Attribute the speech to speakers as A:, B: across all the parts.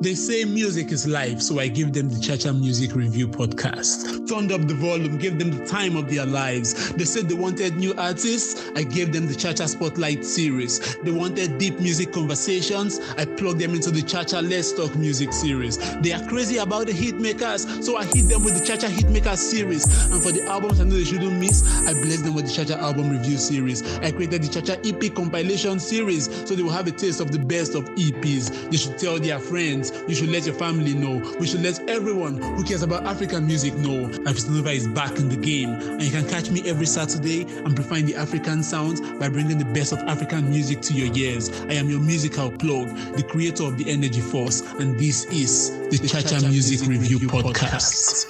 A: They say music is life, so I give them the Cha-Cha Music Review podcast. Turned up the volume, gave them the time of their lives. They said they wanted new artists, I gave them the Cha-Cha Spotlight series. They wanted deep music conversations, I plugged them into the Cha-Cha Let's Talk Music series. They are crazy about the hit makers, so I hit them with the Cha-Cha Hit Makers series. And for the albums I know they shouldn't miss, I blessed them with the Cha-Cha Album Review series. I created the Cha-Cha EP compilation series, so they will have a taste of the best of EPs. They should tell their friends. You should let your family know. We should let everyone who cares about African music know. Afistonova is back in the game, and you can catch me every Saturday amplifying the African sounds by bringing the best of African music to your ears. I am your musical plug, the creator of the Energy Force, and this is the Cha-Cha Music Review podcast.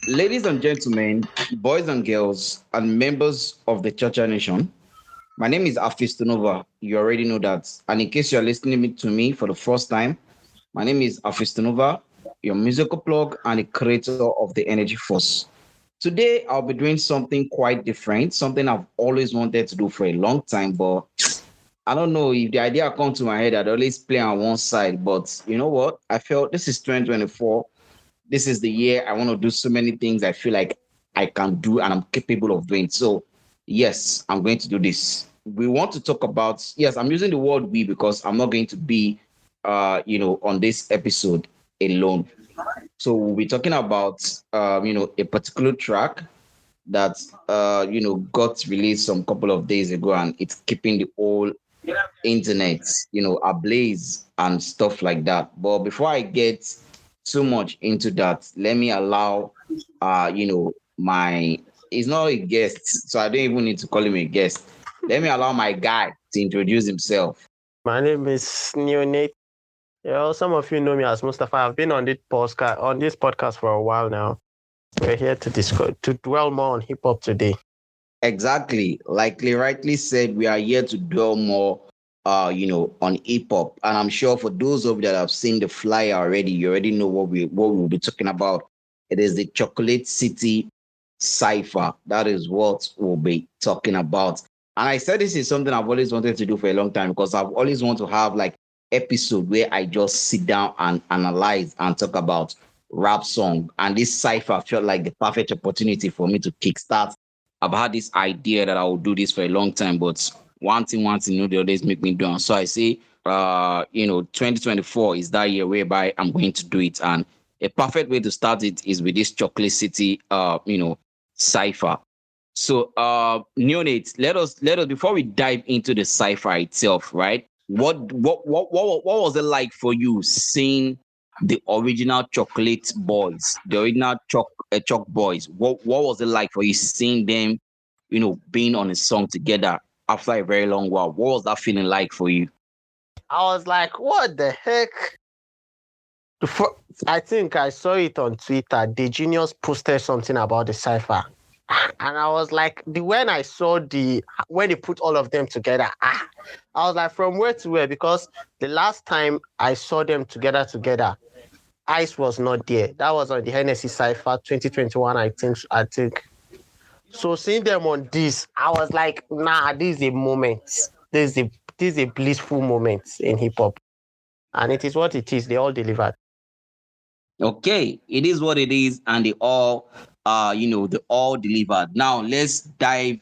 B: Ladies and gentlemen, boys and girls, and members of the Cha-Cha Nation, my name is Afistonova. You already know that. And in case you're listening to me for the first time, my name is Afistonova, your musical plug and the creator of the Energy Force. Today, I'll be doing something quite different, something I've always wanted to do for a long time, but I don't know if the idea comes to my head, I'd always play on one side. But you know what? I felt this is 2024. This is the year I want to do so many things I feel like I can do and I'm capable of doing. So yes, I'm going to do this. We want to talk about, yes, I'm using the word we because I'm not going to be, on this episode alone. So we'll be talking about, a particular track that, got released some couple of days ago and it's keeping the whole internet, ablaze and stuff like that. But before I get too much into that, let me allow, he's not a guest, so I don't even need to call him a guest. Let me allow my guy to introduce himself.
C: My name is Neonate. Some of you know me as Mustafa. I've been on this podcast for a while now. We're here to dwell more on hip hop today.
B: Exactly, like they rightly said, we are here to dwell more, on hip hop. And I'm sure for those of you that have seen the flyer already, you already know what we'll be talking about. It is the Chocolate City Cypher. That is what we'll be talking about. And I said this is something I've always wanted to do for a long time because I've always wanted to have like episode where I just sit down and analyze and talk about rap song. And this Cypher felt like the perfect opportunity for me to kickstart. I've had this idea that I will do this for a long time, but one thing, they always make me do it. So I say, 2024 is that year whereby I'm going to do it. And a perfect way to start it is with this Chocolate City, Cypher. So, Neonate, let us before we dive into the Cypher itself, right? What was it like for you seeing the original Chocolate Boys, the original Choc Boys? What was it like for you seeing them, being on a song together after a very long while? What was that feeling like for you?
C: I was like, what the heck? I think I saw it on Twitter. The Genius posted something about the Cypher. And I was like, when I saw when they put all of them together, I was like, from where to where? Because the last time I saw them together, Ice was not there. That was on the Hennessy Cypher 2021, I think. So seeing them on this, I was like, nah, this is a moment. This is a blissful moment in hip hop. And it is what it is. They all delivered.
B: Okay, it is what it is, and they all they all delivered. Now let's dive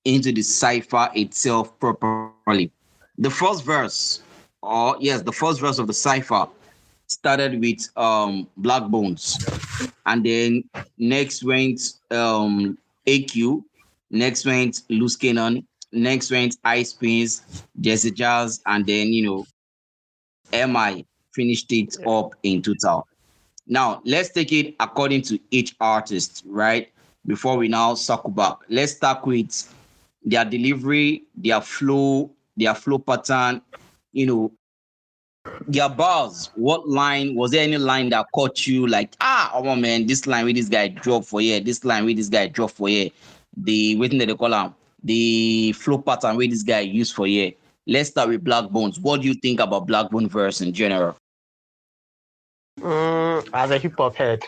B: into the Cypher itself properly. The first verse of the Cypher started with Blaqbonez, and then next went AQ, next went Loose Kanon, next went Ice Prince, Jagz, and then M.I finished it up in total. Now, let's take it according to each artist, right? Before we now circle back. Let's start with their delivery, their flow pattern, their bars. What line, was there any line that caught you like, oh man, this line with this guy drop for here, this line with this guy drop for here, the flow pattern with this guy used for here. Let's start with Blaqbonez. What do you think about Blaqbonez verse in general?
C: As a hip hop head,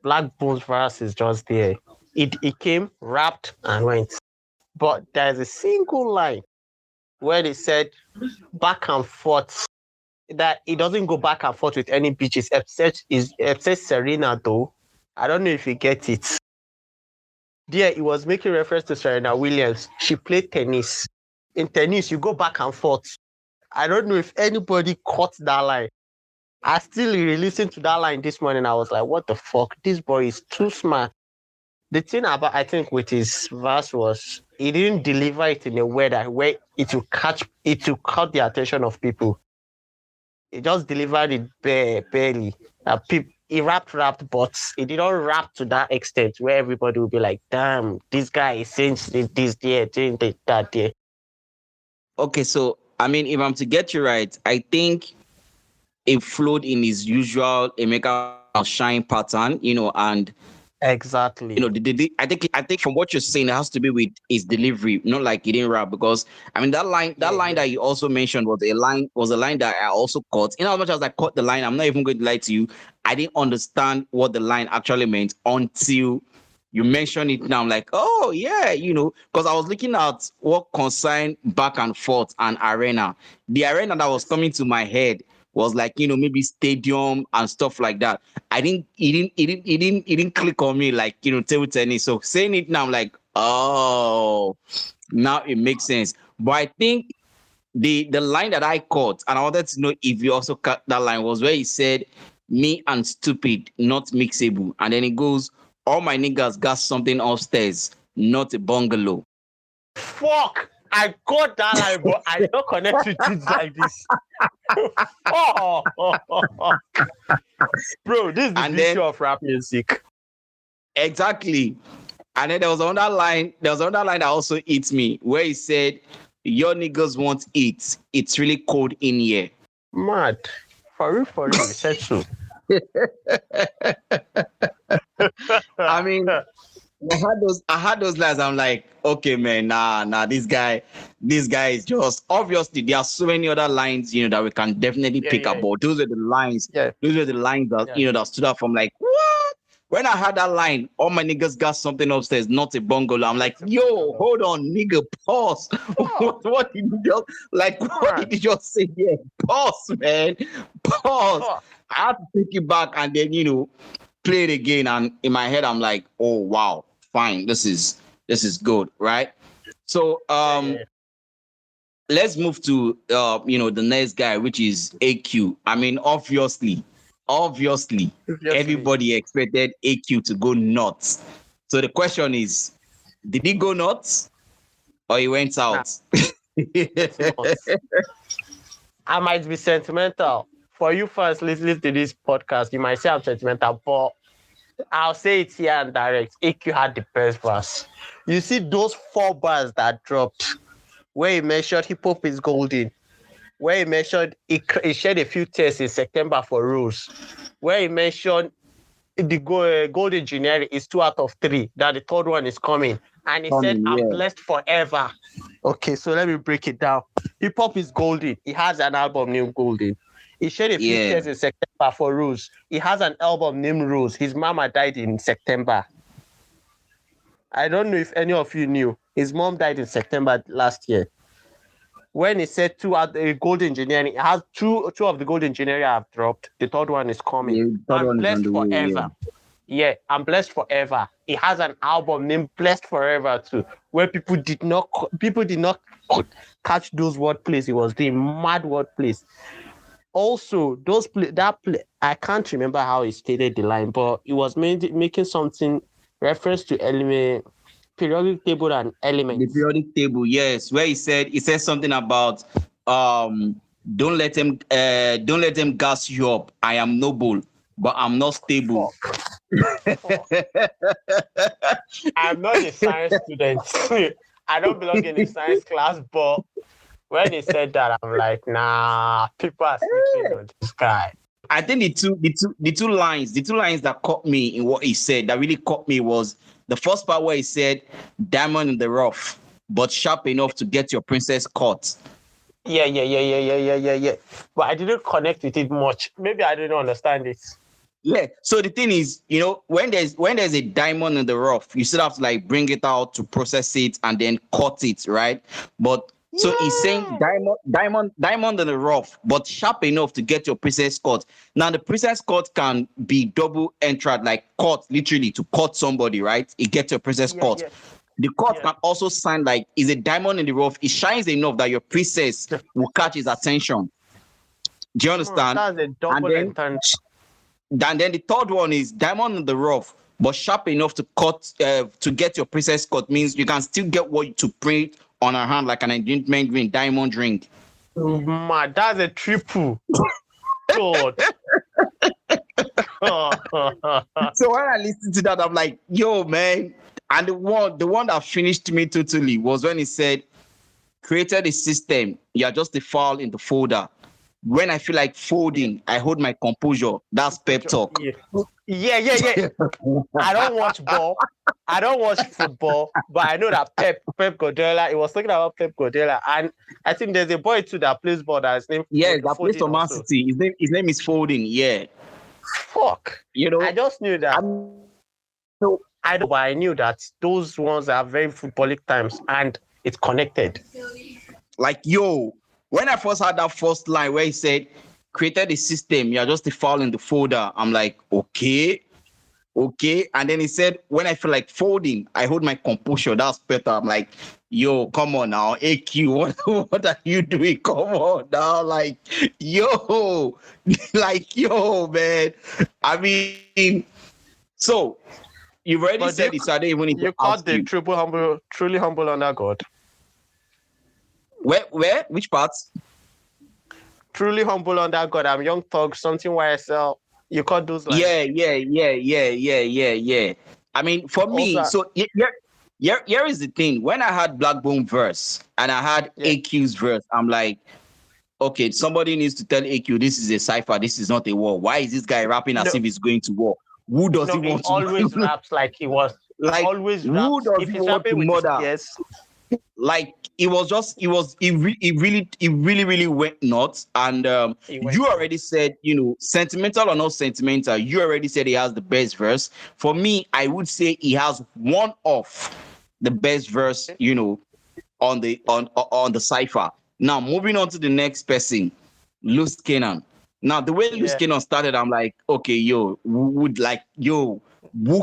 C: Blaqbonez verse is just there. It came, rapped, and went. But there's a single line where they said back and forth, that it doesn't go back and forth with any bitches except Serena though. I don't know if you get it. There, it was making reference to Serena Williams. She played tennis. In tennis, you go back and forth. I don't know if anybody caught that line. I still re-listened to that line this morning. I was like, what the fuck? This boy is too smart. The thing about, I think, with his verse was he didn't deliver it in a way that where it will catch the attention of people. He just delivered it barely. He rapped, but he didn't rap to that extent where everybody will be like, damn, this guy is saying this there, doing that there.
B: Okay, so I mean, if I'm to get you right, I think it flowed in his usual Emeka shine pattern, and
C: exactly.
B: I think from what you're saying, it has to be with his delivery, not like he didn't rap. Because I mean that line that you also mentioned was a line that I also caught. As much as I caught the line, I'm not even going to lie to you, I didn't understand what the line actually meant until you mentioned it now. I'm like, oh yeah, because I was looking at what concerned back and forth and arena. The arena that was coming to my head was like, maybe stadium and stuff like that. It didn't click on me like, table tennis. So saying it now, I'm like, oh, now it makes sense. But I think the line that I caught, and I wanted to know if you also caught that line, was where he said, me and stupid, not mixable. And then it goes, all my niggas got something upstairs, not a bungalow.
C: Fuck! I got that line, but I don't connect with it like this. Oh. Bro, this is the issue of rap music.
B: Exactly. And then there was another line that also hits me, where he said, your niggas won't eat. It's really cold in here.
C: Mad. For real, said so.
B: I mean, I had those lines. I'm like, okay, man, nah, this guy is just, obviously there are so many other lines, that we can definitely pick up. But those are the lines. Yeah. Those are the lines that that stood out from like, what? When I heard that line, all my niggas got something upstairs, not a bungalow. I'm like, yo, hold on, nigga, pause. What did you just say here? Pause, man. Pause. I have to take it back and then, play it again. And in my head, I'm like, oh, wow, fine. This is good, right? So let's move to, the next guy, which is AQ. I mean, obviously, everybody expected AQ to go nuts. So the question is, did he go nuts or he went out?
C: I might be sentimental. For you fans listening to this podcast, you might say I'm sentimental, but I'll say it here and direct. AQ had the best verse. You see those 4 bars that dropped, where he mentioned hip hop is golden, where he mentioned he shed a few tears in September for Rose, where he mentioned the gold engineering is 2 out of 3, that the 3rd one is coming. And he said, I'm blessed forever. Okay, so let me break it down. Hip hop is golden. He has an album named Golden. He shed a few tears in September for Rose. He has an album named Rose. His mama died in September. I don't know if any of you knew. His mom died in September last year. When he said 2 out the gold engineering, he has two of the gold engineering have dropped. The 3rd one is coming. I'm blessed forever. Yeah, I'm blessed forever. He has an album named Blessed Forever too, where people did not catch those wordplays he was doing. Mad wordplays. Also, I can't remember how he stated the line, but he was making something reference to element, periodic table and elements.
B: The periodic table, yes, where he said something about don't let them gas you up. I am noble, but I'm not stable.
C: I'm not a science student. I don't belong in the science class, but when he said that, I'm like, nah, people are sleeping on this guy.
B: I think the two lines that caught me in what he said, that really caught me, was the first part where he said, diamond in the rough, but sharp enough to get your princess caught.
C: Yeah. But I didn't connect with it much. Maybe I didn't understand it.
B: Yeah. So the thing is, when there's a diamond in the rough, you still have to like bring it out to process it and then cut it, right? But So he's saying
C: Yeah.
B: diamond in the rough, but sharp enough to get your princess cut. Now the princess cut can be double entered, like cut literally to cut somebody, right? It gets your princess
C: Yeah,
B: cut.
C: yeah,
B: The cut
C: yeah.
B: can also sound like is a diamond in the rough. It shines enough that your princess will catch his attention. Do you understand?
C: That's a
B: And
C: double entendre.
B: then the third one is diamond in the rough, but sharp enough to cut to get your princess cut means you can still get what to print on her hand like an engagement ring, diamond ring.
C: Man, that's a triple. God.
B: So when I listened to that, I'm like, yo, man. And the one that finished me totally was when he said, created a system, you're just a file in the folder. When I feel like folding, I hold my composure. That's pep talk.
C: Yeah. I don't watch ball. I don't watch football, but I know that Pep Guardiola. He was talking about Pep Guardiola, and I think there's a boy too that plays ball that's named.
B: Yeah, that plays
C: Foden
B: for Man
C: also.
B: City. His name is Folding. Yeah,
C: Fuck.
B: you know.
C: I just knew that.
B: So
C: I don't, but I knew that those ones are very footballic times, and it's connected.
B: like, yo, when I first had that first line where he said, created a system, you're just a file in the folder. I'm like, okay. And then he said, when I feel like folding, I hold my composure. That's better. I'm like, yo, come on now. AQ, what are you doing? Come on now. Like, yo, man. I mean, so you've already
C: But
B: said it, so I don't even need
C: You
B: to
C: called
B: ask
C: the
B: you.
C: truly humble under God.
B: Where? Which parts?
C: Truly humble under God. I'm Young Thug, something YSL. You caught those lines.
B: Yeah. I mean, for me,
C: Also-
B: so here is the thing. When I had Blaqbonez verse and I had
C: Yeah.
B: AQ's verse, I'm like, okay, somebody needs to tell AQ this is a cipher, this is not a war. Why is this guy rapping as
C: No.
B: if he's going to war? Who does
C: No,
B: he want to
C: always raps like he was.
B: like?
C: Always
B: Who
C: raps.
B: does
C: If
B: he
C: he's
B: want to
C: rapping with his
B: murder?
C: peers,
B: Like it really went nuts. And
C: He went
B: you
C: nuts.
B: already said, sentimental or not sentimental, you already said he has the best verse. For me, I would say he has one of the best verse, on the cipher. Now moving on to the next person, Loose Kanon. Now the way Loose Kanon started, I'm like, okay, who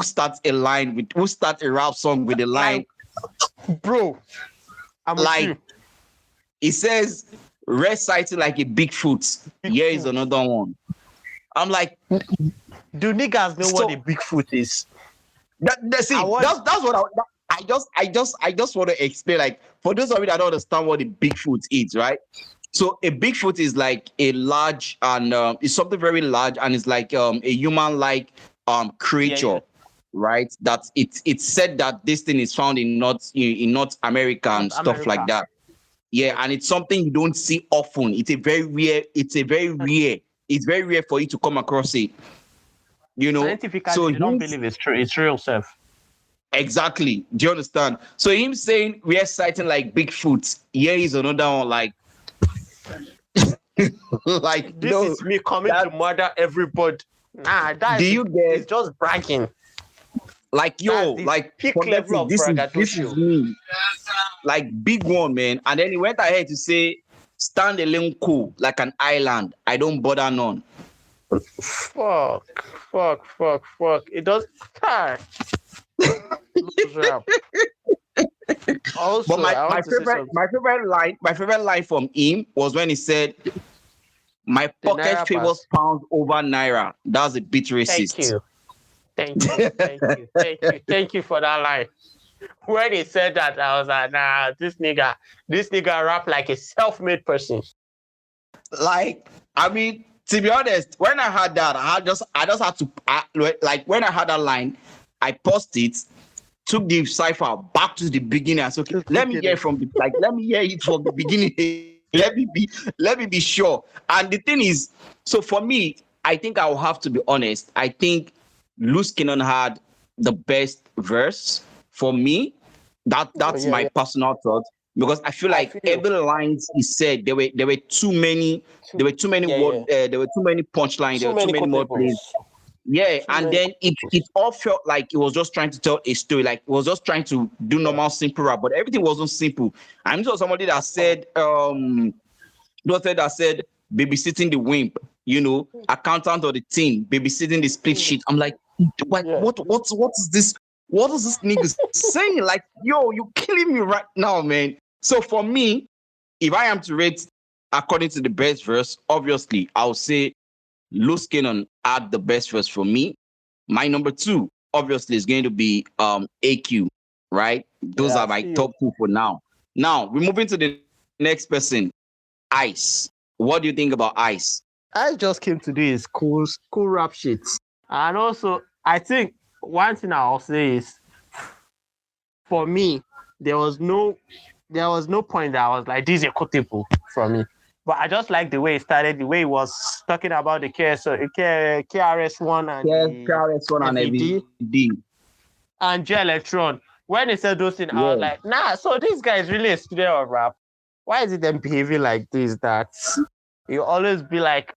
B: starts a rap song with a line?
C: Bro, I'm with
B: Like
C: you.
B: it says, red sighted like a Bigfoot. Here is another one. I'm like,
C: Do niggas know what a Bigfoot is?
B: That's what I just want to explain. Like, for those of you that don't understand what a Bigfoot is, right? So a Bigfoot is like a large and it's something very large and it's like a human-like creature, right? That it's said that this thing is found in North America and stuff like that. Yeah, and it's something you don't see often. It's very rare for you to come across it.
C: Scientifically,
B: so
C: you don't believe it's true. It's real self.
B: Exactly. Do you understand? So him saying we are sighting like Bigfoot. Here is another one like like
C: This is me coming to murder everybody. Nah, it's just bragging.
B: Like, yo, like
C: peak level of
B: this
C: braggadocio.
B: is me. Like big one, man. And then he went ahead to say, stand alone cool, like an island. I don't bother none.
C: Fuck. It does. Also,
B: but my favorite line from him was when he said, my pocket favors pounds over naira. That's a bit racist.
C: Thank you for that line. When he said that, I was like, nah, this nigga rap like a self-made person.
B: Like, I mean, to be honest, when I had that, I just had to when I had that line, I paused it, took the cipher back to the beginning. I said, okay, let me hear it from the beginning. let me be sure. And the thing is, so for me, I think I'll have to be honest. I think Loose Kanon had the best verse for me. That's my personal thought. Because I feel like every lines he said, there were too many. There were too many punchlines. There were too many more plays. Yeah, and then it all felt like it was just trying to tell a story, like it was just trying to do normal simple rap, but everything wasn't simple. I'm sure somebody that said that said babysitting the wimp, accountant of the team, babysitting the split sheet. I'm like, what is this? What is this nigga saying? Like, yo, you killing me right now, man. So for me, if I am to rate according to the best verse, obviously I'll say Loose Kanon had the best verse for me. My number 2, obviously, is going to be AQ, right? Those are my top 2 for now. Now we're moving to the next person, Ice. What do you think about Ice?
C: I just came to do his cool rap shit. And also, I think one thing I'll say is, for me, there was no point that I was like, this is a quotable from me. But I just like the way he started, the way he was talking about the KRS-One and
B: KRS-One and FED.
C: And J Electron. When he said those things, I was like, nah, so this guy is really a student of rap. Why is he then behaving like this? That you always be like,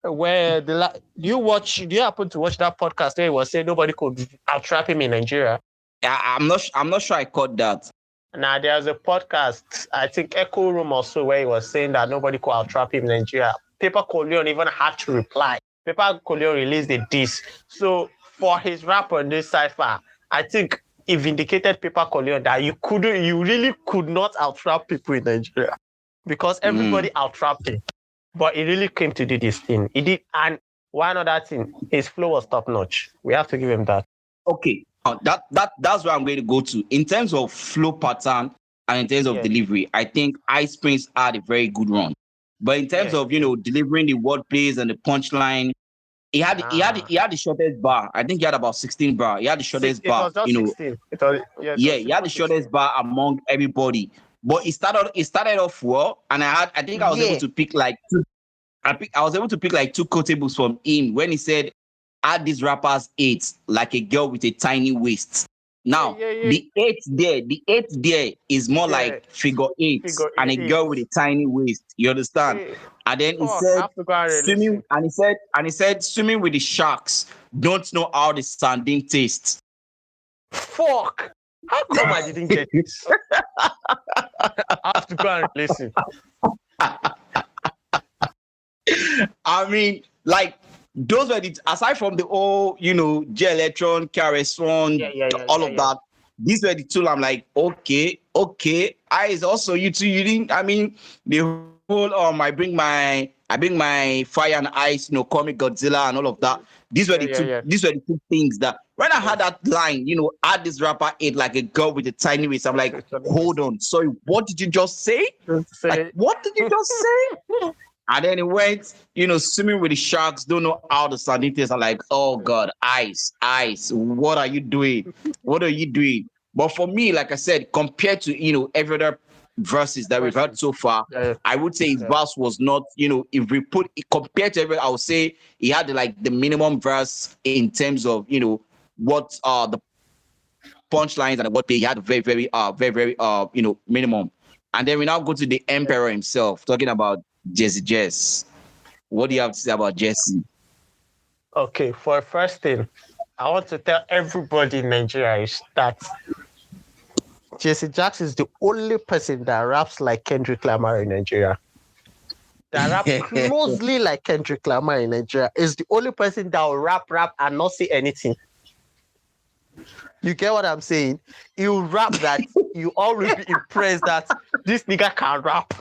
C: where do you happen to watch that podcast where he was saying nobody could out-trap him in Nigeria?
B: I'm not sure I caught that.
C: Now there's a podcast, I think Echo Room also, where he was saying that nobody could out-trap him in Nigeria. Paper Coleon even had to reply. Paper Coleon released a diss. So for his rap on this Cypher, I think he vindicated Paper Coleon that you really could not out-trap people in Nigeria because everybody out-trapped him. But he really came to do this thing. He did, and one other thing, his flow was top-notch. We have to give him that.
B: Okay. That's where I'm going to go to. In terms of flow pattern and in terms of delivery, I think Ice Prince had a very good run. But in terms of delivering the wordplays and the punchline, he had the shortest bar. I think he had about 16 bar. He had the shortest bar.
C: It was just 16.
B: He had the shortest bar among everybody. But it started off well, and I think I was able to pick like two. I was able to pick like 2 quotables from him when he said, "Add these rappers 8 like a girl with a tiny waist." Now the eighth there is more like figure 8 and a girl with a tiny waist. You understand? And then he said swimming, and he said swimming with the sharks. Don't know how the sardine tastes.
C: Fuck. How come I didn't get it? I have to go and listen.
B: I mean, like, those were aside from the whole, J Electron, KRS-One, all of that. These were the 2. I'm like, okay. Is also you two. You didn't. I mean, the whole I bring my fire and ice, call me Godzilla and all of that. These were the 2. These were the 2 things that when I had that line, add this rapper 8 like a girl with a tiny waist. I'm like, hold on. Sorry, what did you just say? Like, what did you just say? And then it went, swimming with the sharks, don't know how the sardine tastes. I'm like, oh God, Ice, what are you doing? But for me, like I said, compared to, every other verses that we've heard so far, I would say his verse was not, if we put it compared to every, I would say he had the minimum verse in terms of, what the punchlines and what they had very, very, minimum. And then we now go to the Emperor himself, talking about Jagz. What do you have to say about Jesse?
C: Okay, for first thing, I want to tell everybody in Nigeria is that Jagz is the only person that raps like Kendrick Lamar in Nigeria. That rap closely like Kendrick Lamar in Nigeria is the only person that will rap and not say anything. You get what I'm saying? You rap that you all will be impressed that this nigga can rap.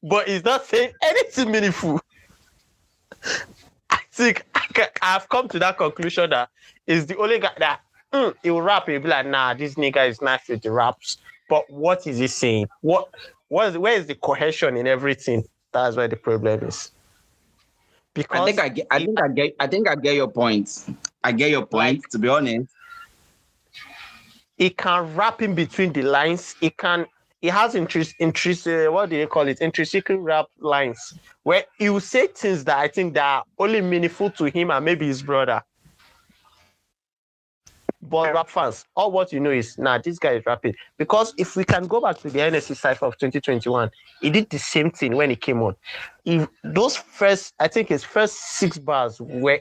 C: But he's not saying anything meaningful. I think I've come to that conclusion that he's the only guy that he will rap. He'll be like, nah, this nigga is nice with the raps. But what is he saying? Where is the cohesion in everything? That's where the problem is. Because
B: I think I get your point. I get your point. Like, to be honest,
C: he can rap in between the lines. He has what do you call it? Intrinsic rap lines where he will say things that I think that are only meaningful to him and maybe his brother. But rap fans, all what you know is, this guy is rapping. Because if we can go back to the NSC Cypher of 2021, he did the same thing when he came on. His first 6 bars were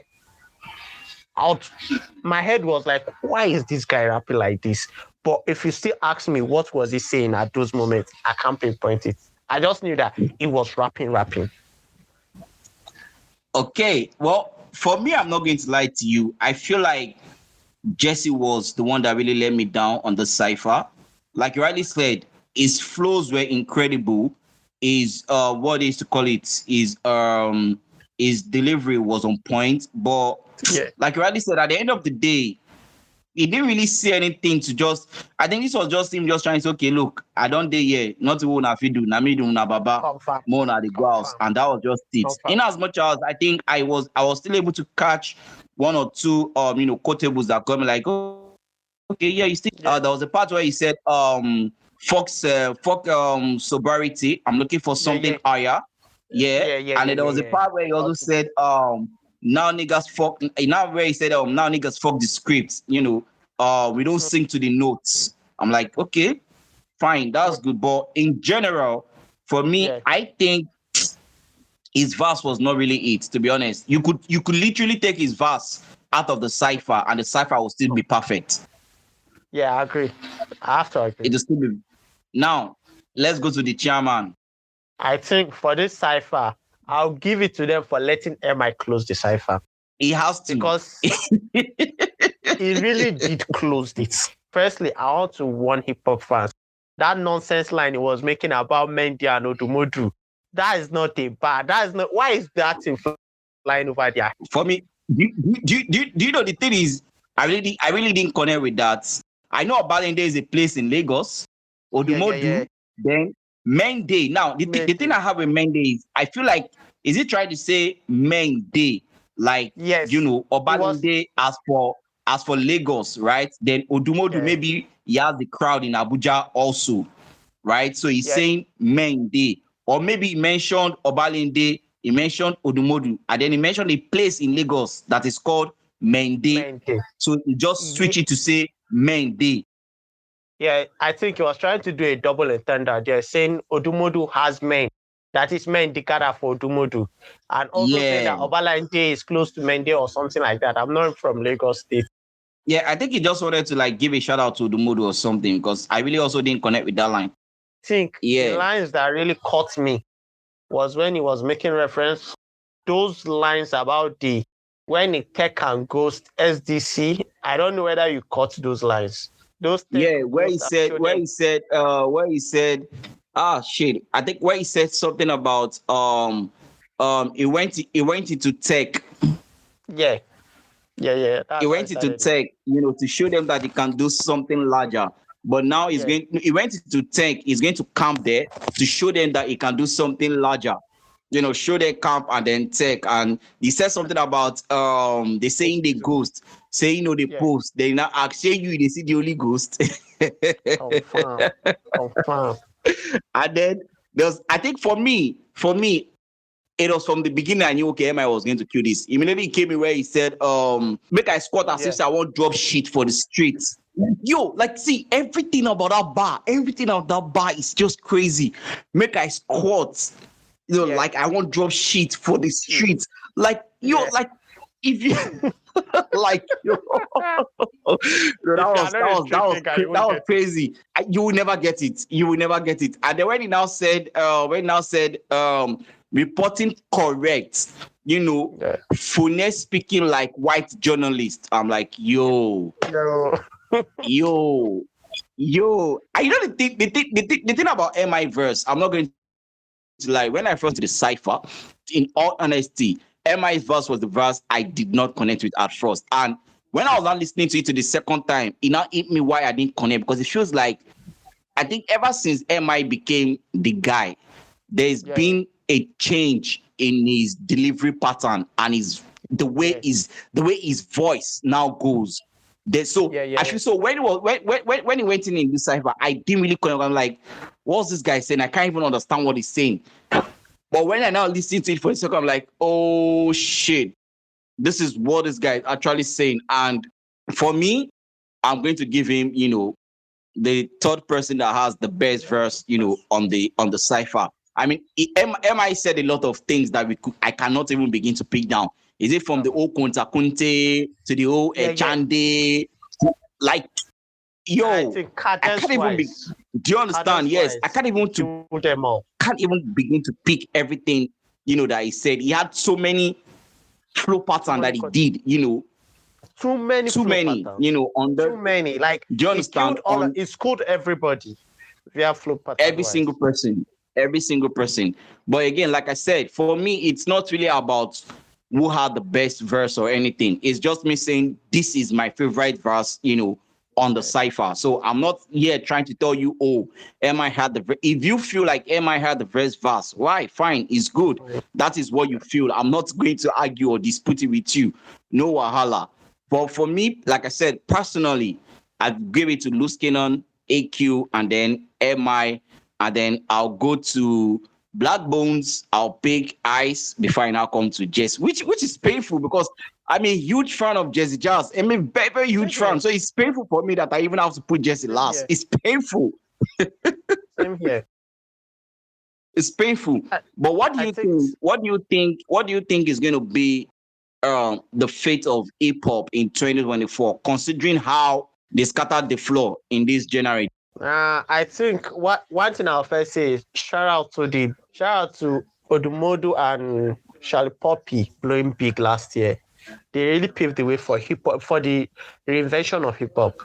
C: my head was like, why is this guy rapping like this? But if you still ask me what was he saying at those moments, I can't pinpoint it. I just knew that he was rapping.
B: Okay, well, for me, I'm not going to lie to you. I feel like Jesse was the one that really let me down on the Cypher. Like you rightly said, his flows were incredible. His what is to call it, his delivery was on point. But
C: Yeah.
B: like you rightly said, at the end of the day, he didn't really say anything to just. I think this was just him just trying to say, okay, look, I don't dare here. Not to na fidu, na me do na baba,
C: Confirm.
B: more na the grouse, and that was just it.
C: Confirm.
B: In as much as I think I was still able to catch one or two quotables that got me like, okay, yeah, you still. There was a part where he said, fuck sobriety. I'm looking for something higher. Yeah. And then there was a part where he also said, now niggas fuck. Now where he said, now niggas fuck the script. We don't sing to the notes. I'm like, okay, fine, that's good. But in general, for me, I think his verse was not really it. To be honest, you could literally take his verse out of the Cypher, and the Cypher will still be perfect.
C: Yeah, I agree. I have to agree.
B: It will still be. Now, let's go to the chairman.
C: I think for this Cypher, I'll give it to them for letting M.I close the Cypher.
B: He has to.
C: Because he really did close it. Firstly, I want to warn hip-hop fans. That nonsense line he was making about Mendy and Odumodu, that is not a bad. That is not. Why is that thing flying over there?
B: For me, do you know the thing is, I really didn't connect with that. I know Obalende is a place in Lagos. Odumodu, then Mendy. Now, the thing I have with Mendy is, I feel like, is he trying to say Mendy? Like, Obalende as for Lagos, right? Then Odumodu, maybe he has the crowd in Abuja also, right? So he's saying Mendy. Or maybe he mentioned Obalende, he mentioned Odumodu, and then he mentioned a place in Lagos that is called Mendy. So he just switched it to say Mendy.
C: Yeah, I think he was trying to do a double entendre there, saying Odumodu has men. That is Mendikara for Odumodu. And also saying that Obalende is close to Mende or something like that. I'm not from Lagos State.
B: Yeah, I think he just wanted to give a shout out to Odumodu or something, because I really also didn't connect with that line.
C: I think the lines that really caught me was when he was making reference those lines about when it tech and ghost SDC. I don't know whether you caught those lines. Where he said, I think where he said something about he went into tech. Yeah.
B: He went into tech, to show them that he can do something larger. But now he went into tech, he's going to camp there to show them that he can do something larger. Show their camp and then tech. And he said something about they saying the ghost, saying the post. They now ask, say you they see the only ghost.
C: Confirm.
B: And then there's, I think for me, it was from the beginning I knew, okay, M.I was going to kill this. Immediately he came in where he said, make I squat as if I won't drop shit for the streets. Yo, see, everything about that bar is just crazy. Make I squat. I won't drop shit for the streets. If you that was crazy. You will never get it. And then when he now said, reporting correct, phone speaking like white journalist. I'm like, yo. Yo. I know the thing about M.I verse, I'm not going to lie. When I first did the Cypher, in all honesty, M.I verse was the verse I did not connect with at first. And when I was not listening to it the second time, it now hit me why I didn't connect, because it feels like, I think ever since M.I became the guy, there's been a change in his delivery pattern and the way his voice now goes. I feel so when he went in this Cypher, I didn't really connect. I'm like, what's this guy saying? I can't even understand what he's saying. But when I now listen to it for a second, I'm like, oh shit, this is what this guy is actually saying. And for me, I'm going to give him, the third person that has the best verse, on the Cypher. I mean, MI said a lot of things that I cannot even begin to pick down. Is it from the old Kunta Kunte to the old Chande? Like,
C: I
B: yo,
C: think
B: I can't even be. Do you understand? Yes, I can't even can't even begin to pick everything, that he said. He had so many flow patterns that he did,
C: too many,
B: on the
C: too many. Like,
B: do you understand?
C: He schooled everybody via flow pattern.
B: Every single person. But again, like I said, for me, it's not really about who had the best verse or anything. It's just me saying this is my favorite verse, on the Cypher. So I'm not here trying to tell you, oh, M.I had if you feel like M.I had the best verse, why? Fine, it's good. That is what you feel. I'm not going to argue or dispute it with you. No wahala. But for me, like I said, personally, I'd give it to Loose Kanon, AQ, and then M.I, and then I'll go to Blaqbonez. I'll pick Ice before I now come to Jess, which is painful because I'm a huge fan of Jagz. I'm a very, very huge fan. So it's painful for me that I even have to put Jesse last. It's painful.
C: Same here.
B: It's painful. But what do you think? What do you think is going to be the fate of hip hop in 2024, considering how they scattered the floor in this generation?
C: I think one thing I'll first say is shout out to Odumodu and Charlie Poppy blowing big last year. They really paved the way for hip hop, for the reinvention of hip hop.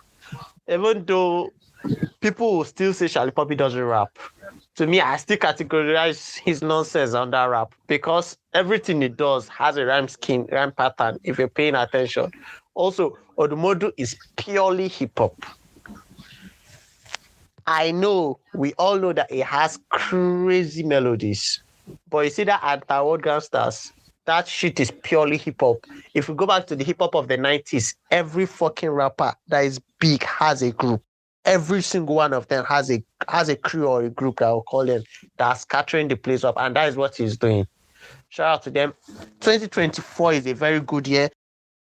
C: Even though people will still say Charlie Poppy doesn't rap, to me, I still categorize his nonsense under rap because everything he does has a rhyme scheme, rhyme pattern, if you're paying attention. Also, Odumodu is purely hip hop. I know, we all know that it has crazy melodies, but you see that Anti-World Gangsters, that shit is purely hip hop. If we go back to the hip hop of the 90s, every fucking rapper that is big has a group. Every single one of them has a crew or a group, I will call them, that's scattering the place up, and that is what he's doing. Shout out to them. 2024 is a very good year.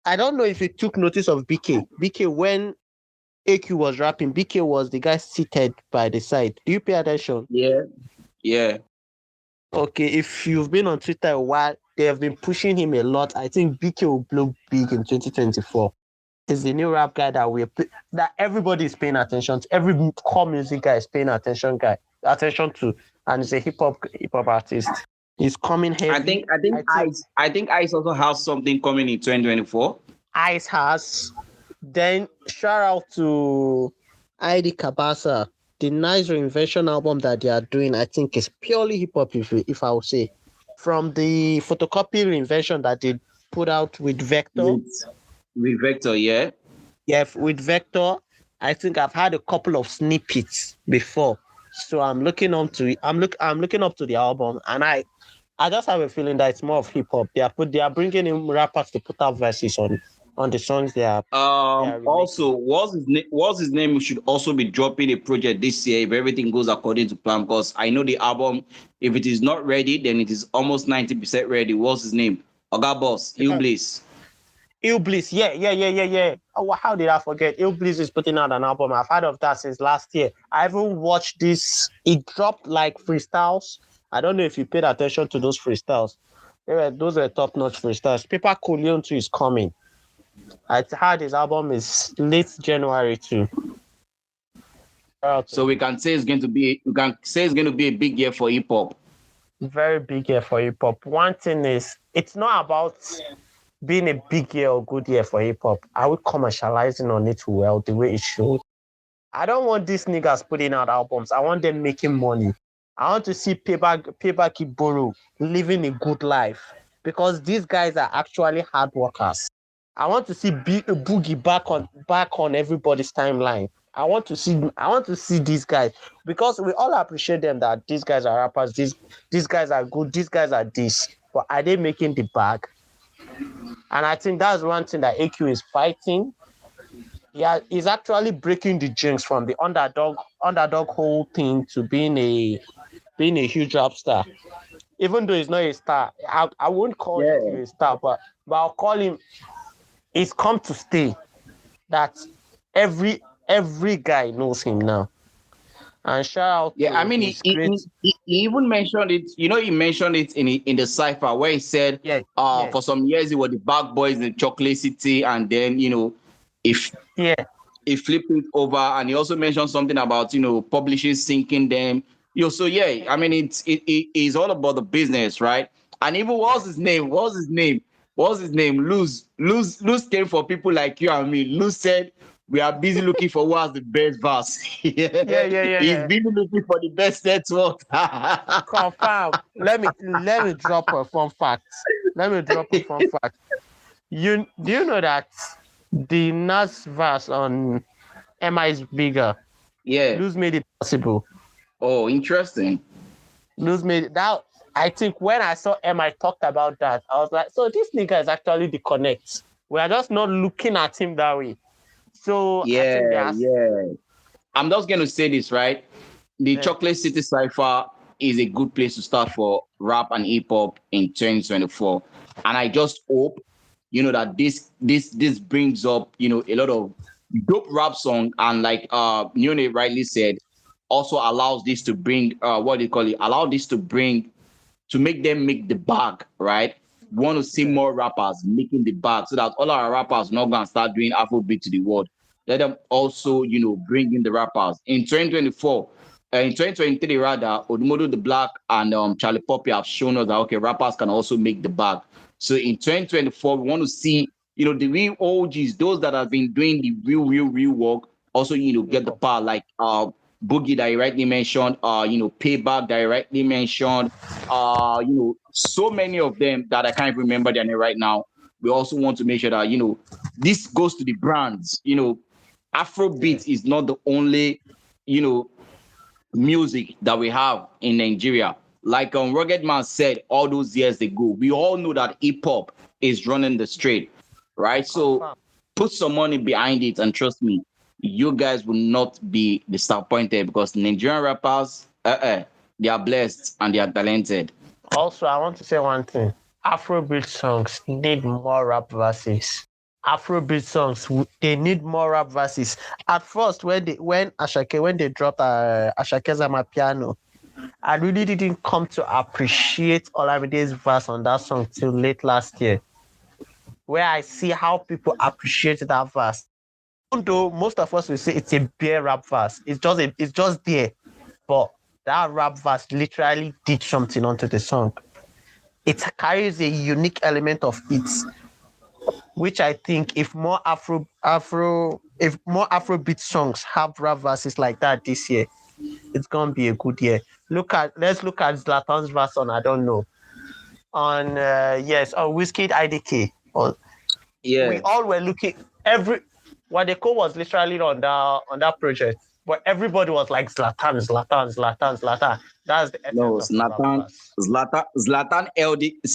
C: I don't know if you took notice of BK. BK, when AQ was rapping, BK was the guy seated by the side. Do you pay attention?
B: Yeah.
C: Okay, if you've been on Twitter a while, they have been pushing him a lot. I think BK will blow big in 2024. He's the new rap guy that everybody is paying attention to. Every core music guy is paying attention to, and he's a hip hop artist. He's coming heavy.
B: I think Ice also has something coming in 2024.
C: Ice has. Then shout out to ID Kabasa. The nice reinvention album that they are doing, I think, is purely hip hop, if I would say. From the photocopy reinvention that they put out with Vector.
B: With Vector, yeah.
C: Yeah, with Vector, I think I've had a couple of snippets before. So I'm looking up to it. I'm looking up to the album, and I just have a feeling that it's more of hip hop. They are bringing in rappers to put out verses on the songs they are.
B: Also, what's his name? We should also be dropping a project this year if everything goes according to plan. Because I know the album, if it is not ready, then it is almost 90% ready. What's his name? Oga Boss, Bliss.
C: Bliss, yeah. Oh, how did I forget? Bliss is putting out an album. I've heard of that since last year. I haven't watched this. It dropped like freestyles. I don't know if you paid attention to those freestyles. Those are top-notch freestyles. Paper Coleon 2 is coming. I heard his album is late January too.
B: So we can say it's going to be a big year for hip hop.
C: Very big year for hip hop. One thing is, it's not about being a big year or good year for hip hop. Are we commercializing on it well the way it should? I don't want these niggas putting out albums. I want them making money. I want to see Paper Kiboro living a good life because these guys are actually hard workers. I want to see Boogie back on everybody's timeline. I want to see these guys because we all appreciate them that these guys are rappers. These guys are good. These guys are this. But are they making the bag? And I think that's one thing that AQ is fighting. Yeah, he's actually breaking the jinx from the underdog whole thing to being a huge rap star. Even though he's not a star, I won't call him a star, but I'll call him. He's come to stay. That every guy knows him now. And shout out
B: Yeah, I
C: to
B: mean,
C: his great.
B: he even mentioned it. You know, he mentioned it in the Cypher where he said,
C: Yeah,
B: for some years it was the Blaqbonez in Chocolate City, and then if
C: yeah,
B: he flipped it over, and he also mentioned something about publishers sinking them. So yeah, I mean, it's all about the business, right? And even what's his name? Loose came for people like you and me. Loose said, we are busy looking for who has the best verse. He's
C: yeah.
B: busy looking for the best network.
C: Confirm. Let me drop a fun fact. Do you know that the Nas verse on M.I Bigger,
B: Yeah.
C: Lose made it possible.
B: Oh, interesting.
C: Lose made it that. I think when I saw M.I talked about that, I was like, so this nigga is actually the connect. We are just not looking at him that way. So I think
B: Yeah,
C: there's
B: yeah. I'm just going to say this, right? The
C: yeah,
B: Chocolate City Cypher is a good place to start for rap and hip hop in 2024. And I just hope, that this brings up, a lot of dope rap song, and like Neonate rightly said, also allows this to bring what do you call it? Allow this to bring to make them make the bag, right? We want to see
C: yeah.
B: more rappers making the bag so that all our rappers not gonna start doing Afrobeat to the world. Let them also, bring in the rappers. In 2024, in 2023 rather, Odumodu the Black and Charlie Poppy have shown us that okay, rappers can also make the bag. So in 2024, we want to see, the real OGs, those that have been doing the real work, also, get the power like Boogie that you rightly mentioned, Payback that you rightly mentioned, so many of them that I can't remember their name right now. We also want to make sure that, this goes to the brands. Afrobeat is not the only, music that we have in Nigeria. Like Rugged Man said all those years ago, we all know that hip hop is running the street, right? So put some money behind it, and trust me, you guys will not be disappointed because Nigerian rappers, they are blessed and they are talented.
C: Also, I want to say one thing. Afrobeat songs need more rap verses. Afrobeat songs, they need more rap verses. At first, when they dropped Ashake's Amapiano, I really didn't come to appreciate Olamide's verse on that song till late last year, where I see how people appreciate that verse. Even though most of us will say it's a bare rap verse, it's just there, but that rap verse literally did something onto the song. It carries a unique element of it, which I think if more Afrobeat songs have rap verses like that this year, it's gonna be a good year. Let's look at Zlatan's verse on I don't know. On on Whiskey IDK. We all were looking Wadeko was literally on that project. But everybody was like Zlatan. That's the
B: No,
C: essence of the rap verse.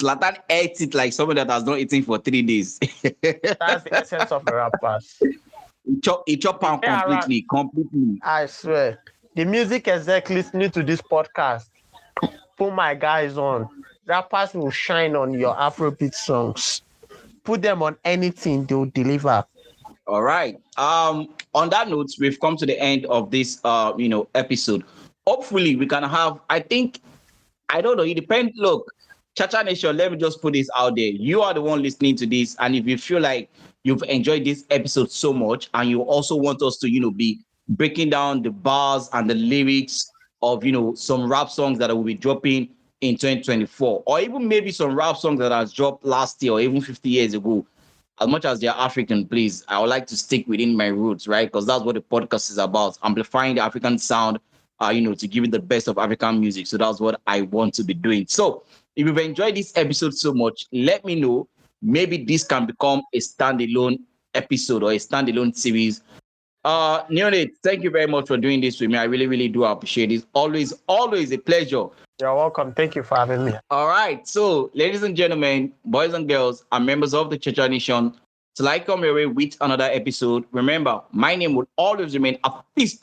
B: Zlatan ate it like someone that has not eaten for 3 days.
C: That's the essence of the rap verse.
B: He chop on completely.
C: I swear. The music exec listening to this podcast, put my guys on. Rappers will shine on your Afrobeat songs. Put them on anything, they'll deliver.
B: All right. On that note, we've come to the end of this episode. Hopefully we can have, I don't know, it depends. Look, Chacha Nation, let me just put this out there. You are the one listening to this, and if you feel like you've enjoyed this episode so much and you also want us to be breaking down the bars and the lyrics of some rap songs that will be dropping in 2024, or even maybe some rap songs that has dropped last year or even 50 years ago, as much as they're African, please, I would like to stick within my roots, right? Because that's what the podcast is about, amplifying the African sound, to give it the best of African music. So that's what I want to be doing. So if you've enjoyed this episode so much, let me know. Maybe this can become a standalone episode or a standalone series. Neonate, thank you very much for doing this with me. I really, really do appreciate it. Always a pleasure.
C: You're welcome. Thank you for having me.
B: All right. So, ladies and gentlemen, boys and girls, and members of the Chacha Nation, till I come your way with another episode, remember, my name will always remain Afis,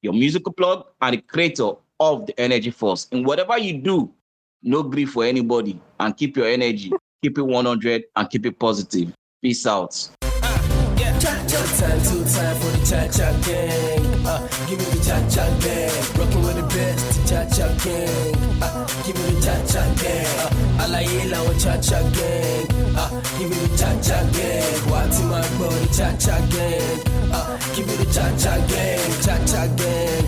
B: your musical plug and the creator of the Energy Force. In whatever you do, no grief for anybody, and keep your energy, keep it 100, and keep it positive. Peace out.
D: Time for the Cha-Cha gang. Give me the cha-cha gang. Rocking with the best, the cha-cha gang. Give me the cha-cha gang. Alaye la cha-cha gang. Give me the cha-cha gang. What's in my body, cha-cha gang. Give me the cha-cha gang, cha-cha gang.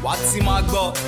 E: What's in my body?